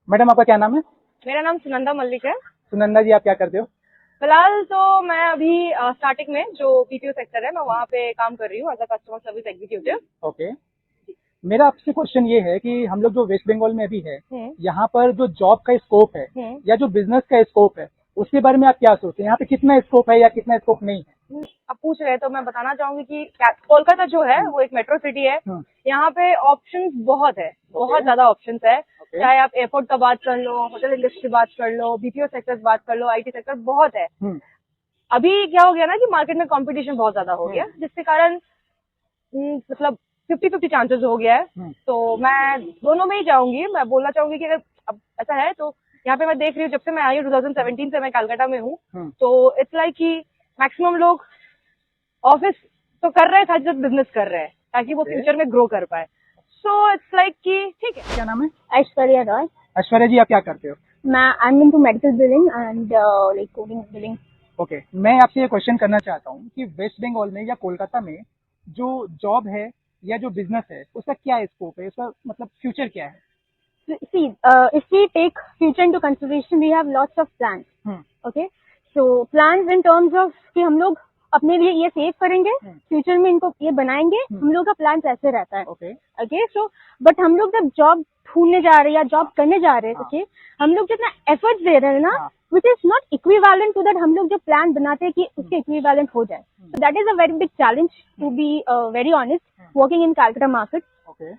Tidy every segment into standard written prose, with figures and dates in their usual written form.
Madam आपका क्या नाम है? मेरा नाम सुनंदा मल्लिक है। सुनंदा जी, आप क्या करते हो? फिलहाल तो मैं अभी स्टार्टिंग में जो पीटीओ सेक्टर है मैं वहाँ पे काम कर रही हूँ as a customer service executive. Okay. मेरा आपसे क्वेश्चन ये है कि हम लोग जो वेस्ट बंगाल में अभी है, यहाँ पर जो जॉब का स्कोप है या जो बिजनेस का स्कोप है, उसके बारे में आप क्या सोचते हैं? यहाँ पे कितना स्कोप है या कितना स्कोप नहीं है? अब पूछ रहे हैं तो मैं बताना चाहूंगी कि कोलकाता जो है वो एक मेट्रो सिटी है। यहाँ पे ऑप्शंस बहुत है, बहुत ज्यादा ऑप्शंस है। चाहे आप एयरपोर्ट का बात कर लो, होटल इंडस्ट्री बात कर लो, बीपीओ सेक्टर बात कर लो, आईटी सेक्टर बहुत है। अभी क्या हो गया ना कि मार्केट में कंपटीशन बहुत ज्यादा हो गया, जिसके कारण मतलब 50-50 चांसेस हो गया है। तो मैं दोनों में ही जाऊंगी। मैं बोलना चाहूंगी कि अगर अब ऐसा है तो यहाँ पे मैं देख रही हूँ, जब से मैं आई हूँ 2017 से मैं कलकत्ता में हूँ, तो इट्स लाइक कि मैक्सिमम लोग ऑफिस तो कर रहे हैं, साथ साथ बिजनेस कर रहे हैं ताकि वो फ्यूचर में ग्रो कर पाए। सो इट्स लाइक कि ठीक है। क्या नाम है? ऐश्वर्या रॉय। ऐश्वर्या जी, आप क्या करते हो? मैं I am into medical billing and like coding billing. Okay, मैं आपसे ये क्वेश्चन करना चाहता हूँ कि वेस्ट बंगाल में या कोलकाता में जो जॉब है या जो बिजनेस है, उसका क्या स्कोप है, उसका मतलब फ्यूचर क्या है? See, if we take future into consideration, we have lots of plans. Okay, so plans in terms of कि हम लोग अपने लिए ये सेव करेंगे, फ्यूचर में इनको ये बनाएंगे, हम लोग का प्लान ऐसे रहता है। ओके, सो बट हम लोग जब जॉब ढूंढने जा रहे हैं या जॉब करने जा रहे हैं, ओके, हम लोग जितना एफर्ट्स दे रहे हैं ना, which is not equivalent to that हम लोग जो प्लान बनाते हैं कि उसके इक्विवेलेंट हो जाए। So that is a very big challenge, to be very honest, working in Calcutta market.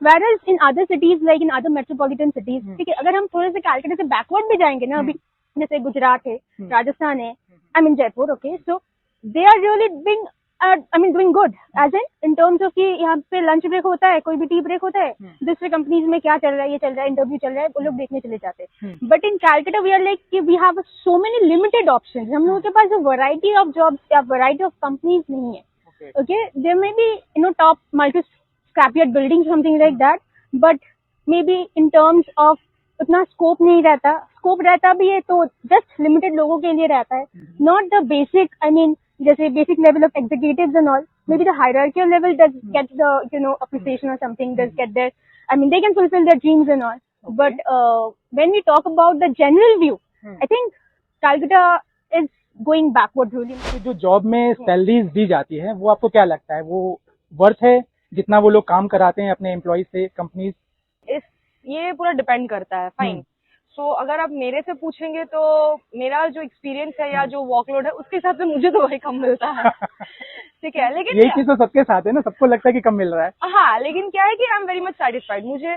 Whereas in other cities like in other metropolitan cities, ठीक है, अगर हम थोड़े से कैलकाटा से बैकवर्ड भी जाएंगे ना, अभी जैसे गुजरात है, राजस्थान है, I mean Jaipur, okay, so they are really big, I mean doing good as in terms of कि यहाँ पे लंच ब्रेक होता है, कोई भी टी ब्रेक होता है, दूसरे कंपनीज में क्या चल रहा है, ये चल रहा है, इंटरव्यू चल रहा है, वो लोग देखने चले जाते हैं। But in Calcutta we are like कि we have so many limited options. हम लोगों के पास जो वैरायटी ऑफ जॉब्स या वैरायटी ऑफ कंपनीज नहीं है। Okay, there may be top multi-scrapyard buildings, something like that, but maybe in terms of उतना स्कोप नहीं रहता। स्कोप रहता भी है तो जस्ट लिमिटेड लोगों के लिए रहता है, not the basic, I mean जैसे basic level of executives and all, maybe the hierarchical level does get the appreciation or something, does get their, I mean they can fulfill their dreams and all, but when we talk about the general view, I think Calcutta is going backward ruling. जो job में salaries दी जाती है वो आपको क्या लगता है, वो वर्थ है जितना वो लोग काम कराते हैं अपने एम्प्लॉय से, कंपनीज? ये पूरा डिपेंड करता है। फाइन। सो अगर आप मेरे से पूछेंगे तो मेरा जो एक्सपीरियंस है या जो वर्कलोड है उसके हिसाब से मुझे तो वही कम मिलता है। ठीक है, लेकिन यही चीज तो सबके साथ है ना, सबको लगता है कि कम मिल रहा है। हाँ, लेकिन क्या है कि I am very much satisfied. मुझे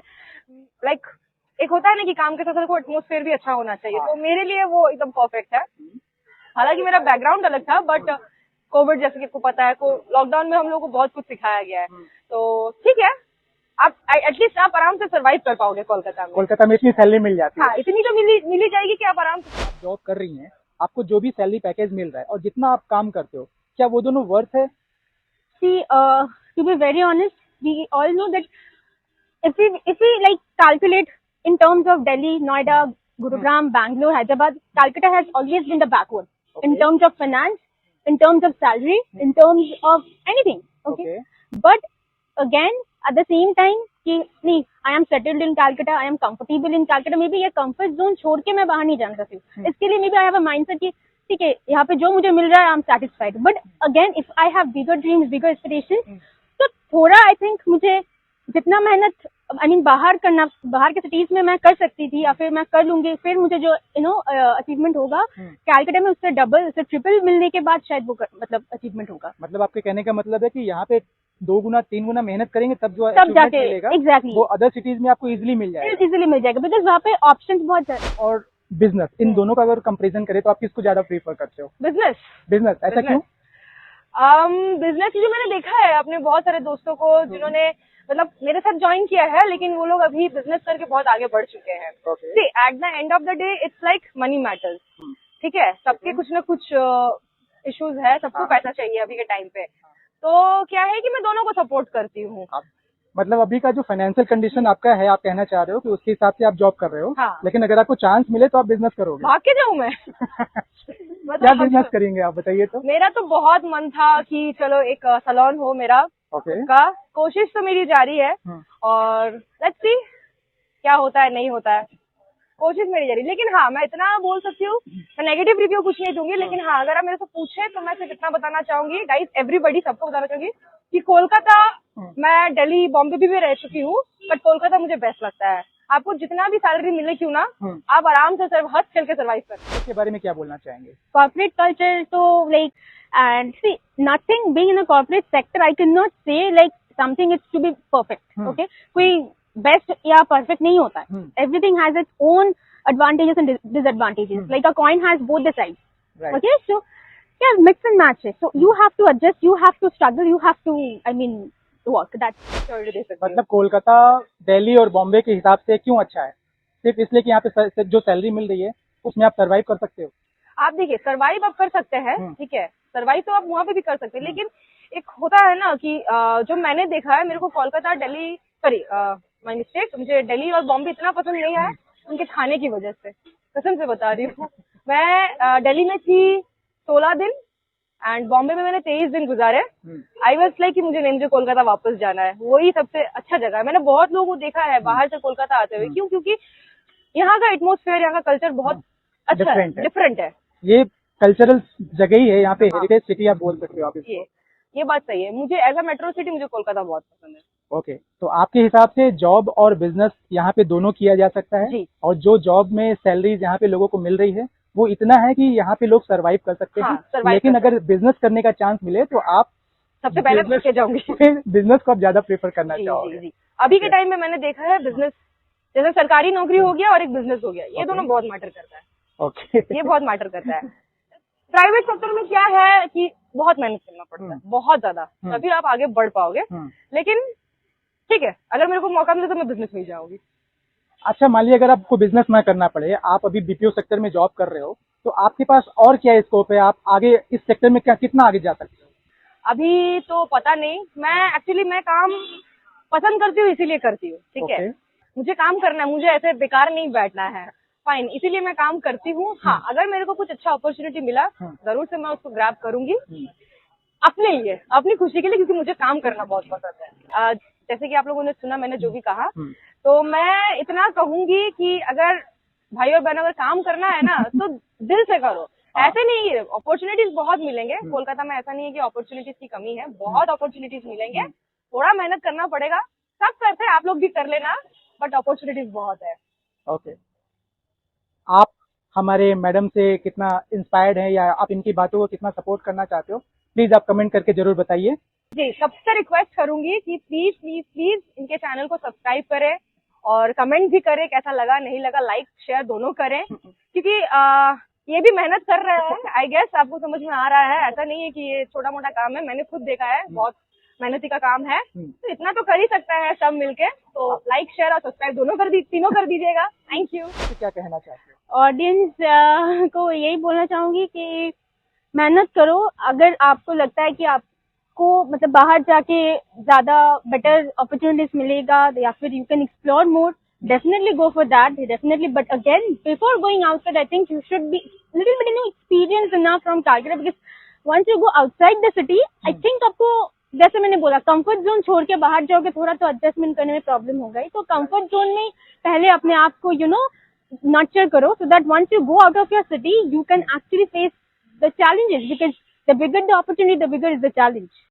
लाइक एक होता है ना कि काम के साथ साथ एटमोस्फेयर भी अच्छा होना चाहिए, तो मेरे लिए वो एकदम परफेक्ट है। हालांकि मेरा बैकग्राउंड अलग था, बट कोविड जैसे कि आपको पता है, लॉकडाउन में हम लोग को बहुत कुछ सिखाया गया है, तो ठीक है, आप एटलीस्ट आप आराम से सर्वाइव कर पाओगे कोलकाता में। कोलकाता में इतनी सैलरी मिल जाती है। हाँ, इतनी तो मिली जाएगी कि आप आराम से जॉब कर रही हैं, आपको जो भी सैलरी पैकेज मिल रहा है और जितना आप काम करते हो, क्या वो दोनों वर्थ है? See, to be very honest, we all know that if we like calculate in terms of Delhi, Noida, Gurugram, Bangalore, Hyderabad, Calcutta has always been the backward in terms of finance, in terms of salary, in terms of anything. Okay. But again, at the same time, कि नहीं, I am settled in Calcutta, I am comfortable in Calcutta, maybe ये comfort zone छोड़ के मैं बाहर नहीं जाना चाहती हूँ। इसके लिए maybe I have a mindset कि ठीक है, यहाँ पे जो मुझे मिल रहा है I am satisfied. But again, if I have bigger dreams, bigger aspirations, तो थोड़ा I think मुझे जितना मेहनत आई मीन बाहर के सिटीज में मैं कर सकती थी या फिर मैं कर लूंगी, फिर मुझे जो अचीवमेंट होगा कैलकाटा में उससे डबल, उससे ट्रिपल मिलने के बाद शायद वो मतलब अचीवमेंट होगा। मतलब आपके कहने का मतलब है कि यहाँ पे 2 गुना 3 गुना मेहनत करेंगे तब जाके एग्जैक्टली वो अदर सिटीज में आपको इजीली मिल जाएगा, बिकॉज वहाँ पे ऑप्शंस बहुत ज्यादा। और बिजनेस, इन दोनों का अगर कंपेरिजन करें तो आप किसको ज्यादा प्रीफर करते हो? बिजनेस। ऐसा क्यों? बिजनेस जो मैंने देखा है अपने बहुत सारे दोस्तों को जिन्होंने मतलब मेरे साथ ज्वाइन किया है, लेकिन वो लोग अभी बिजनेस करके बहुत आगे बढ़ चुके हैं। See, at the end of the day it's like money matters. ठीक है, सबके कुछ ना कुछ इश्यूज है, सबको पैसा चाहिए अभी के टाइम पे, तो क्या है कि मैं दोनों को सपोर्ट करती हूँ। मतलब अभी का जो फाइनेंशियल कंडीशन आपका है, आप कहना चाह रहे हो कि उसके हिसाब से आप जॉब कर रहे हो। हाँ। लेकिन अगर आपको चांस मिले तो आप बिजनेस करोगे? भाग के जाऊँ मैं? क्या बिजनेस करेंगे आप बताइए तो? मेरा तो बहुत मन था कि चलो एक सैलून हो मेरा। का कोशिश तो मेरी जारी है, और लेट्स सी क्या होता है नहीं होता है। कोशिश मेरी जारी, लेकिन हाँ मैं इतना बोल सकती हूँ, मैं नेगेटिव रिव्यू कुछ नहीं दूंगी, लेकिन हाँ अगर आप मेरे से पूछे तो मैं सिर्फ इतना बताना चाहूंगी गाइस, एवरीबडी, सबको बताना चाहूंगी कि कोलकाता, मैं दिल्ली बॉम्बे भी रह चुकी हूँ, बट कोलकाता मुझे बेस्ट लगता है। आपको जितना भी सैलरी मिले क्यों ना, आप आराम से हंस खेल के सर्वाइव कर। इसके बारे में क्या बोलना चाहेंगे? कॉर्पोरेट कल्चर तो like, and see, nothing being in a corporate sector, I cannot say like something is to be perfect. Okay, कोई बेस्ट या परफेक्ट नहीं होता है. Everything has its own advantages and disadvantages. Like a coin has both the sides. Right. Okay, so yeah, mix and match it. So you have to adjust, you have to struggle, you have to, I mean, work. That's मतलब कोलकाता दिल्ली और बॉम्बे के हिसाब से क्यों अच्छा है? सिर्फ इसलिए कि यहाँ पे जो सैलरी मिल रही है उसमें आप सर्वाइव कर सकते हो? आप देखिए, सर्वाइव आप कर सकते हैं, ठीक है, सर्वाइव तो आप वहाँ पे भी कर सकते हैं, लेकिन एक होता है ना कि जो मैंने देखा है, मेरे को Kolkata, Delhi, sorry my mistake, मुझे दिल्ली और बॉम्बे इतना पसंद नहीं आया उनके खाने की वजह से, कसम से बता रही हूँ। मैं दिल्ली में थी 16 दिन एंड बॉम्बे में मैंने 23 दिन गुजारे। आई वाज लाइक कि मुझे कोलकाता वापस जाना है, वही सबसे अच्छा जगह है। मैंने बहुत लोगों को देखा है बाहर से कोलकाता आते हुए, क्यों? क्योंकि यहाँ का एटमोस्फेयर, यहाँ का कल्चर बहुत अच्छा है, डिफरेंट है। ये कल्चरल जगह ही है, यहाँ पे हेरिटेज सिटी आप बोल सकते हो आप इसको। ये बात सही है। मुझे एज अ मेट्रो सिटी मुझे कोलकाता बहुत पसंद है। ओके, तो आपके हिसाब से जॉब और बिजनेस यहाँ पे दोनों किया जा सकता है जी। और जो जॉब में सैलरीज यहाँ पे लोगों को मिल रही है वो इतना है कि यहाँ पे लोग सरवाइव कर सकते हैं, लेकिन अगर बिजनेस करने का चांस मिले तो आप सबसे पहले लेके जाऊंगी बिजनेस को आप ज्यादा प्रेफर करना चाहोगे? अभी के टाइम में मैंने देखा है बिजनेस, जैसे सरकारी नौकरी हो गया और एक बिजनेस हो गया, ये दोनों बहुत मैटर करता है। ओके, ये बहुत मैटर करता है। प्राइवेट सेक्टर में क्या है कि बहुत मेहनत करना पड़ता है, बहुत ज्यादा, तभी आप आगे बढ़ पाओगे। लेकिन ठीक है, अगर मेरे को मौका मिले तो मैं बिजनेस में ही जाऊंगी। अच्छा, मान लीजिए अगर आपको बिजनेस ना करना पड़े, आप अभी बीपीओ सेक्टर में जॉब कर रहे हो, तो आपके पास और क्या स्कोप है? आप आगे इस सेक्टर में कितना आगे जा सकते हो? अभी तो पता नहीं। मैं काम पसंद करती हूँ, इसीलिए करती हूँ, ठीक है। मुझे काम करना है, मुझे ऐसे बेकार नहीं बैठना है, फाइन, इसीलिए मैं काम करती हूँ। हाँ, अगर मेरे को कुछ अच्छा अपॉर्चुनिटी मिला, जरूर से मैं उसको ग्रैब करूंगी अपने लिए, अपनी खुशी के लिए, क्योंकि मुझे काम करना बहुत पसंद है। जैसे कि आप लोगों ने सुना मैंने जो भी कहा, तो मैं इतना कहूंगी कि अगर भाई और बहन अगर काम करना है ना तो दिल से करो। ऐसे नहीं, अपॉर्चुनिटीज बहुत मिलेंगे कोलकाता में, ऐसा नहीं है कि अपॉर्चुनिटीज की कमी है, बहुत अपॉर्चुनिटीज मिलेंगे। थोड़ा मेहनत करना पड़ेगा, सब करते हैं, आप लोग भी कर लेना, बट अपॉर्चुनिटीज बहुत है। ओके, आप हमारे मैडम से कितना इंस्पायर्ड हैं या आप इनकी बातों को कितना सपोर्ट करना चाहते हो, प्लीज आप कमेंट करके जरूर बताइए। जी, सबसे रिक्वेस्ट करूंगी कि प्लीज प्लीज प्लीज इनके चैनल को सब्सक्राइब करें और कमेंट भी करें, कैसा लगा नहीं लगा, लाइक शेयर दोनों करें, क्योंकि ये भी मेहनत कर रहे हैं। आई गेस आपको समझ में आ रहा है, ऐसा नहीं है कि ये छोटा मोटा काम है, मैंने खुद देखा है, बहुत मेहनती का काम है, तो इतना तो कर ही सकता है सब मिलके। तो लाइक शेयर और सब्सक्राइब तीनों कर दीजिएगा। Thank you. क्या कहना चाहते हो? ऑडियंस को यही बोलना चाहूंगी कि मेहनत करो। अगर आपको लगता है कि आपको मतलब बाहर जाके ज्यादा बेटर अपॉर्चुनिटीज मिलेगा या फिर you can explore more, definitely go for that, definitely. But again, before going outside, I think you should be little bit experienced enough from Calcutta, because once you go outside the city, I think आपको, जैसे मैंने बोला, comfort zone छोड़ के बाहर जाओगे थोड़ा तो एडजस्टमेंट करने में प्रॉब्लम होगा ही। तो कंफर्ट जोन में पहले अपने आप को नर्चर करो, so that once you go out of your city, you can actually face the challenges, because the bigger the opportunity, the bigger is the challenge.